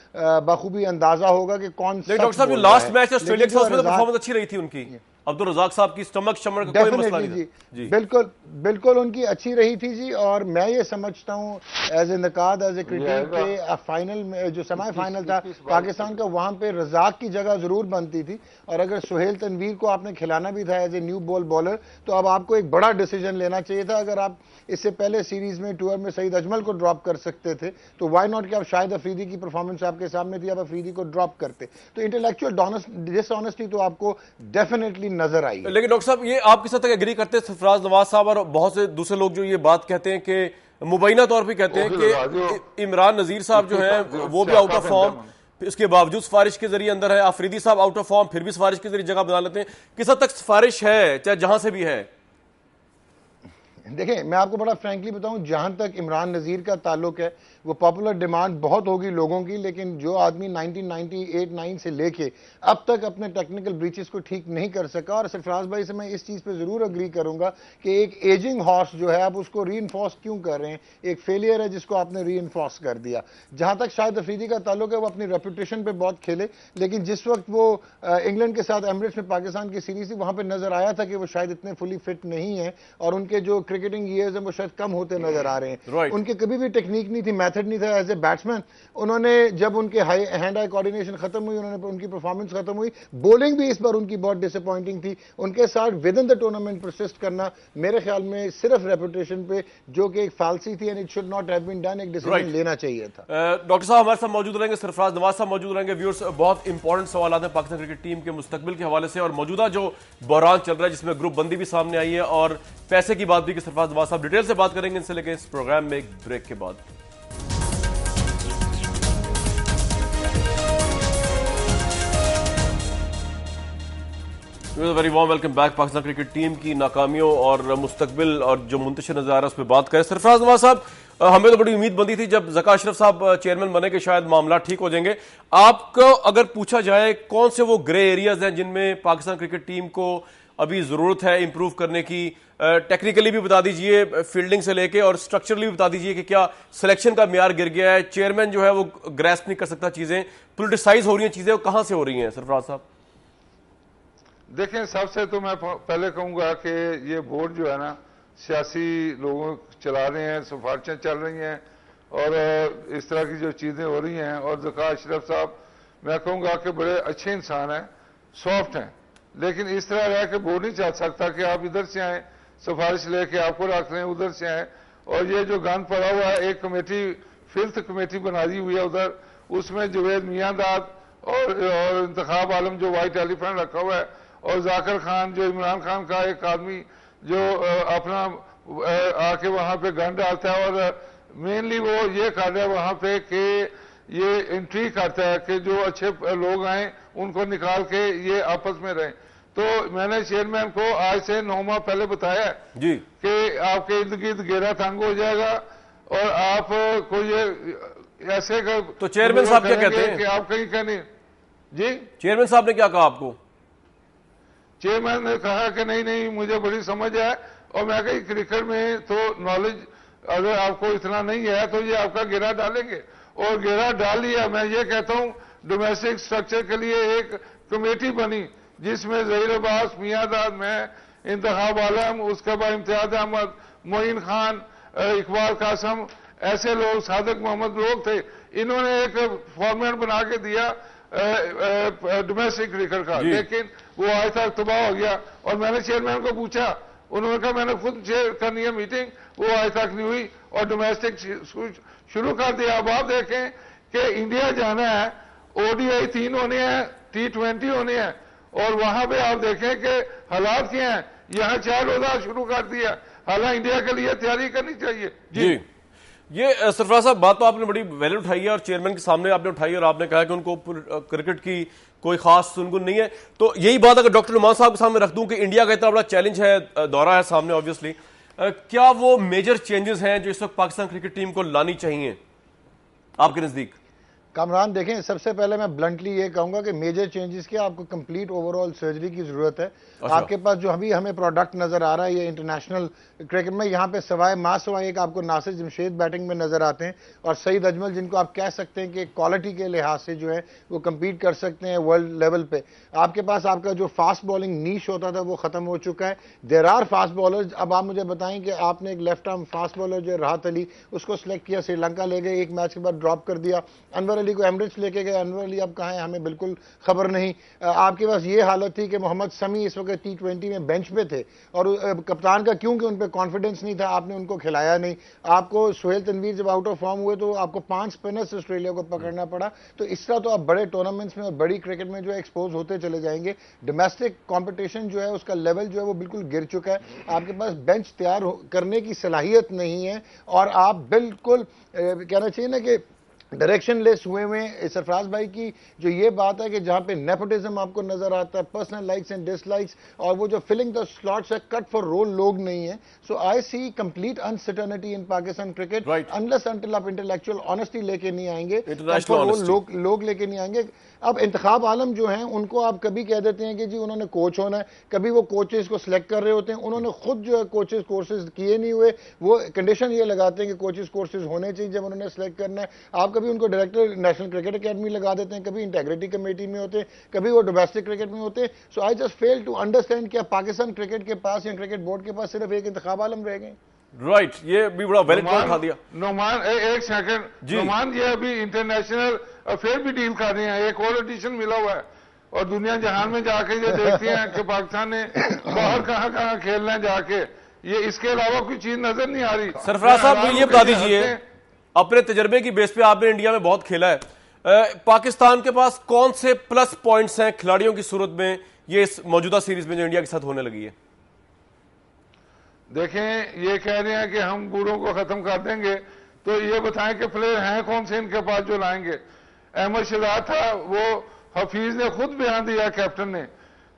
बखूबी अंदाजा होगा कि कौन सा। डॉक्टर साहब, लास्ट मैच ऑस्ट्रेलिया के साथ उसमें तो परफॉर्मेंस अच्छी रही थी उनकी, अब्दुल रज़ाक साहब की स्टमक शमर का कोई मसला नहीं जी, बिल्कुल बिल्कुल उनकी अच्छी रही थी जी। और मैं ये समझता हूँ एज ए नकाद, एज ए क्रिकेट के फाइनल में जो सेमीफाइनल था पाकिस्तान का, वहां पे रज़ाक की जगह जरूर बनती थी, और अगर सुहेल तनवीर को आपने खिलाना भी था as a new ball bowler तो अब आपको एक बड़ा डिसीजन लेना चाहिए था। अगर आप इससे पहले सीरीज में टूर में सईद अजमल को ड्रॉप कर सकते थे तो वाई नॉट कि आप शाहिद अफरीदी की परफॉर्मेंस आपके सामने थी, आप अफरीदी को ड्रॉप करते, तो इंटेलेक्चुअल डिसऑनेस्टी तो आपको डेफिनेटली नजर आई। लेकिन डॉक्टर साहब, ये आपके साथ एग्री करते हैं सरफराज नवाज साहब और बहुत से दूसरे लोग जो ये बात कहते हैं कि मुबैना तौर पे कहते हैं कि इमरान नजीर साहब जो है वो भी आउट ऑफ फॉर्म, इसके बावजूद सिफारिश के जरिए अंदर है, आफरीदी साहब आउट ऑफ फॉर्म फिर भी सिफारिश के जरिए जगह बना लेते हैं, किस हद तक सिफारिश है चाहे जहां से भी है? देखिए मैं आपको बड़ा फ्रैंकली बताऊं, जहां तक इमरान नज़ीर का ताल्लुक है वो पॉपुलर डिमांड बहुत होगी लोगों की, लेकिन जो आदमी 1998-9 से लेके अब तक अपने टेक्निकल ब्रीचेस को ठीक नहीं कर सका, और सरफराज भाई से मैं इस चीज़ पे ज़रूर अग्री करूंगा कि एक एजिंग हॉर्स जो है आप उसको री इन्फोर्स क्यों कर रहे हैं, एक फेलियर है जिसको आपने री इन्फोर्स कर दिया। जहां तक शाहिद अफरीदी का ताल्लुक है वो अपनी रेपुटेशन पे बहुत खेले, लेकिन जिस वक्त वो इंग्लैंड के साथ एमिरेट्स में पाकिस्तान की सीरीज थी वहां पर नजर आया था कि वो शायद इतने फुली फिट नहीं है और उनके जो क्रिकेटिंग ईयर्स हैं वो शायद कम होते नजर आ रहे हैं। उनके कभी भी टेक्निक नहीं थी, मेथड नहीं था एज ए बैट्समैन। उन्होंने जब उनके हैंड आई कोऑर्डिनेशन खत्म हुई, उन्होंने उनकी परफॉर्मेंस खत्म हुई, बॉलिंग भी इस बार उनकी बहुत डिसअपॉइंटिंग थी। उनके साथ with in the tournament persist करना मेरे ख्याल में सिर्फ रेपुटेशन पे, जो कि एक फालसी थी and it should not have been done, एक डिसीजन लेना चाहिए था। डॉक्टर साहब हमारे साथ मौजूद रहेंगे, सरफराज नवाज साहब मौजूद रहेंगे। व्यूअर्स, बहुत इंपॉर्टेंट सवाल आते हैं पाकिस्तान क्रिकेट टीम के मुस्तकबिल के हवाले से और मौजूदा जो बहरान चल रहा है जिसमें ग्रुप बंदी भी सामने आई है और पैसे की बात भी कि सरफराज नवाज साहब डिटेल से बात करेंगे इनसे, लेकिन इस प्रोग्राम में एक ब्रेक के बाद। Very warm welcome back. Pakistan cricket team की नाकामियों और मुस्तकबिल और जो मुंतशिर नजर आ रहा है उस पर बात करें। सरफराज नवाज साहब, हमें तो बड़ी उम्मीद बंदी थी जब ज़का अशरफ साहब चेयरमैन बने कि शायद मामला ठीक हो जाएंगे। आपको अगर पूछा जाए कौन से वो ग्रे एरियाज हैं जिनमें पाकिस्तान क्रिकेट टीम को अभी जरूरत है इंप्रूव करने की, टेक्निकली भी बता दीजिए, फील्डिंग से लेके और स्ट्रक्चरली भी बता दीजिए कि क्या सिलेक्शन का म्यार गिर गया है, चेयरमैन जो है वो ग्रैस्प नहीं कर सकता चीजें, पोलिटिसाइज हो रही हैं चीजें, वो कहां से हो रही हैं सरफराज साहब? देखें, सबसे तो मैं पहले कहूंगा कि ये बोर्ड जो है ना सियासी लोगों चला रहे हैं, सिफारिशें चल रही हैं और इस तरह की जो चीजें हो रही हैं। और ज़का अशरफ साहब मैं कहूंगा कि बड़े अच्छे इंसान हैं, सॉफ्ट हैं, लेकिन इस तरह रह के बोर्ड नहीं चाह सकता कि आप इधर से आए सिफारिश लेके आपको रख रहे हैं, उधर से आए। और ये जो गंद पड़ा हुआ है, एक कमेटी फिल्थ कमेटी बना दी हुई है उधर, उसमें जवेद मियांदाद और इंतखाब आलम जो वाइट एलिफेंट रखा हुआ है, और जाकिर खान जो इमरान खान का एक आदमी जो अपना आके वहां पे गन डालता है, और मेनली वो ये कर रहा है वहां पे कि ये इंट्री करता है कि जो अच्छे लोग आए उनको निकाल के ये आपस में रहें। तो मैंने चेयरमैन को आज से 9 माह पहले बताया जी कि आपके इर्द गिर्द घेरा तंग हो जाएगा और आप को ये ऐसे तो चेयरमैन साहब क्या कहते हैं कि आप कहीं कहने जी? चेयरमैन साहब ने क्या कहा आपको? चेयरमैन ने कहा कि नहीं नहीं मुझे बड़ी समझ है, और मैं कही क्रिकेट में तो नॉलेज अगर आपको इतना नहीं है तो ये आपका घेरा डालेंगे, और घेरा डाल लिया। मैं ये कहता हूँ डोमेस्टिक स्ट्रक्चर के लिए एक कमेटी बनी जिसमें ज़हीर अब्बास, मियांदाद, मैं, इंतखाब आलम, उसके बाद इम्तियाज अहमद, मोइन खान, इकबाल कासम, ऐसे लोग, सादिक मोहम्मद लोग थे। इन्होंने एक फॉर्मेट बना के दिया डोमेस्टिक क्रिकेट का, लेकिन वो आज तक तबाह हो गया। और मैंने चेयरमैन को पूछा, उन्होंने कहा मैंने खुद चेयर करनी है मीटिंग, वो आज तक नहीं हुई और डोमेस्टिक शुरू कर दिया। अब आप देखें कि इंडिया जाना है, ODI 3 होने हैं, T20 होने हैं और वहां पे आप देखें कि हालात क्या हैं। यहाँ 4 रोजा शुरू कर दिया, हालांकि इंडिया के लिए तैयारी करनी चाहिए। जी ये सरफराज साहब बात तो आपने बड़ी वैलिड उठाई है और चेयरमैन के सामने आपने उठाई और आपने कहा कि उनको क्रिकेट की कोई खास सुनगुन नहीं है। तो यही बात अगर डॉक्टर नुमान साहब के सामने रख दूं कि इंडिया का इतना बड़ा चैलेंज है, दौरा है सामने ऑब्वियसली, क्या वो मेजर चेंजेस हैं जो इस वक्त पाकिस्तान क्रिकेट टीम को लानी चाहिए आपके नजदीक? कामरान देखें, सबसे पहले मैं ब्लंटली ये कहूंगा कि मेजर चेंजेस के आपको कंप्लीट ओवरऑल सर्जरी की जरूरत है। आपके पास जो अभी हमें प्रोडक्ट नजर आ रहा है ये इंटरनेशनल क्रिकेट में, यहाँ पे सवाए एक आपको नासिर जमशेद बैटिंग में नजर आते हैं और सईद अजमल, जिनको आप कह सकते हैं कि क्वालिटी के लिहाज से जो है वो कम्पीट कर सकते हैं वर्ल्ड लेवल पे। आपके पास आपका जो फास्ट बॉलिंग नीश होता था वो खत्म हो चुका है। There are fast bowlers. अब आप मुझे बताएं कि आपने एक लेफ्ट आर्म फास्ट बॉलर जो राहत अली, उसको सिलेक्ट किया, श्रीलंका ले गए, एक मैच के बाद ड्रॉप कर दिया। अनवर अली को एमरेट्स लेके गए, अनवर अली अब कहाँ है हमें बिल्कुल खबर नहीं। आपके पास ये हालत थी कि मोहम्मद शमी इस वक्त T20 में बेंच पे थे और कप्तान का क्योंकि उन पे कॉन्फिडेंस नहीं था, आपने उनको खिलाया नहीं। आपको सोहेल तनवीर जब आउट ऑफ फॉर्म हुए तो आपको 5 स्पिनर्स ऑस्ट्रेलिया को पकड़ना पड़ा। तो इस तरह तो आप बड़े टूर्नामेंट्स में और बड़ी क्रिकेट में जो है एक्सपोज होते चले जाएंगे। डोमेस्टिक कॉम्पिटिशन जो है उसका लेवल जो है वो बिल्कुल गिर चुका है। आपके पास बेंच तैयार करने की सलाहियत नहीं है और आप बिल्कुल कहना चाहिए ना कि डायरेक्शन लेस हुए हैं। सरफराज भाई की जो ये बात है कि जहां पे नेपोटिज्म आपको नजर आता है, पर्सनल लाइक्स एंड डिसलाइक्स, और वो जो फिलिंग द स्लॉट्स है, कट फॉर रोल लोग नहीं है। So I see complete uncertainty in Pakistan cricket unless until आप इंटेलेक्चुअल ऑनेस्टी लेके नहीं आएंगे, लोग लेके नहीं आएंगे। अब इंतखाब आलम जो हैं उनको आप कभी कह देते हैं कि जी उन्होंने कोच होना है, कभी वो कोचेस को सिलेक्ट कर रहे होते हैं, उन्होंने खुद जो है कोचेस कोर्सेज किए नहीं हुए, वो कंडीशन ये लगाते हैं कि कोचेस कोर्सेज होने चाहिए जब उन्होंने सिलेक्ट करना है। आप कभी उनको डायरेक्टर नेशनल क्रिकेट अकेडमी लगा देते हैं, कभी इंटेग्रिटी कमेटी में होते हैं, कभी वो डोमेस्टिक क्रिकेट में होते हैं। So I just fail to understand क्या पाकिस्तान क्रिकेट के पास या क्रिकेट बोर्ड के पास सिर्फ एक इंतखाब आलम रह गए। राइट, ये भी बड़ा वैलिड पॉइंट उठा दिया नोमान। एक सेकंड नोमान, ये अभी इंटरनेशनल अफेयर भी डील कर रहे हैं, एक और एडिशन मिला हुआ है और दुनिया जहान में जाके ये देखते हैं कि पाकिस्तान ने बाहर कहां खेलना है जाके, ये इसके अलावा कोई चीज नजर नहीं आ रही। सरफराज साहब ये बता दीजिए, अपने तजर्बे की बेस पे आपने इंडिया में बहुत खेला है, पाकिस्तान के पास कौन से प्लस पॉइंट्स हैं खिलाड़ियों की सूरत में ये इस मौजूदा सीरीज में जो इंडिया के साथ होने लगी है? देखें, ये कह रहे हैं कि हम बूढ़ों को खत्म कर देंगे, तो ये बताएं कि प्लेयर हैं कौन से इनके पास जो लाएंगे। अहमद शहजाद था, वो हफीज ने खुद बयान दिया कैप्टन ने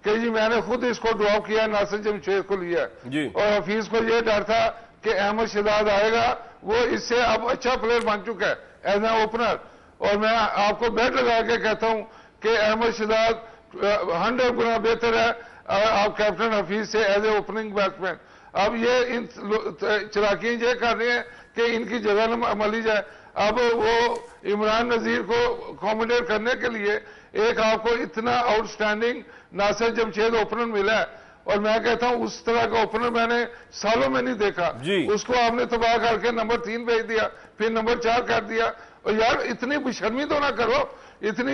कि जी मैंने खुद इसको ड्रॉप किया, नासिर जमशेद को लिया और हफीज को ये डर था कि अहमद शहजाद आएगा, वो इससे अब अच्छा प्लेयर बन चुका है एज ए ओपनर। और मैं आपको बेट लगा के कहता हूं कि अहमद शहजाद 100 गुना बेहतर है आप कैप्टन हफीज से एज ए ओपनिंग बैट्समैन। अब ये इन चलाकियां ये कर रहे हैं कि इनकी जगह मली जाए। अब वो इमरान नजीर को अकोमोडेट करने के लिए एक आपको इतना आउटस्टैंडिंग नासिर जमशेद ओपनर मिला है और मैं कहता हूं उस तरह का ओपनर मैंने सालों में नहीं देखा। उसको आपने तबाह करके नंबर 3 भेज दिया, फिर नंबर 4 कर दिया। और यार इतनी बेशर्मी तो ना करो, इतनी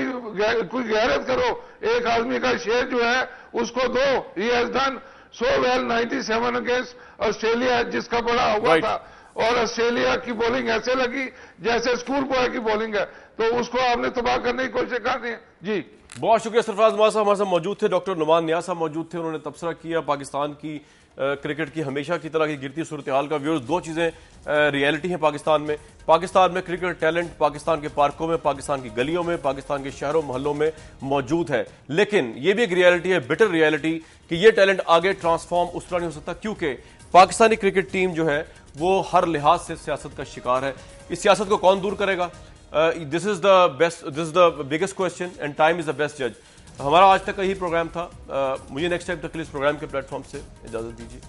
कोई गैरत करो। एक आदमी का शेयर जो है उसको दो। He has done so well 97 against Australia जिसका बड़ा हुआ था और ऑस्ट्रेलिया की बॉलिंग ऐसे लगी जैसे स्कूल बॉय की बॉलिंग है, तो उसको आपने तबाह करने की कोशिश कर रही है। जी बहुत शुक्रिया सरफराज नुमान साहब हमारे साथ मौजूद थे। डॉक्टर नुमान नियाज़ साहब मौजूद थे, उन्होंने तबसरा किया पाकिस्तान की क्रिकेट की हमेशा की तरह की गिरती सूरत हाल का। व्यूअर्स, दो चीज़ें रियलिटी हैं पाकिस्तान में क्रिकेट टैलेंट पाकिस्तान के पार्कों में, पाकिस्तान की गलियों में, पाकिस्तान के शहरों मोहल्लों में मौजूद है। लेकिन ये भी एक रियलिटी है, बिटर रियलिटी, कि ये टैलेंट आगे ट्रांसफॉर्म उस तरह नहीं हो सकता क्योंकि पाकिस्तानी क्रिकेट टीम जो है वो हर लिहाज से सियासत का शिकार है। इस सियासत को कौन दूर करेगा? This is the biggest question and time is the best जज। हमारा आज तक का यही प्रोग्राम था। मुझे नेक्स्ट टाइम तक इस प्रोग्राम के प्लेटफॉर्म से इजाजत दीजिए।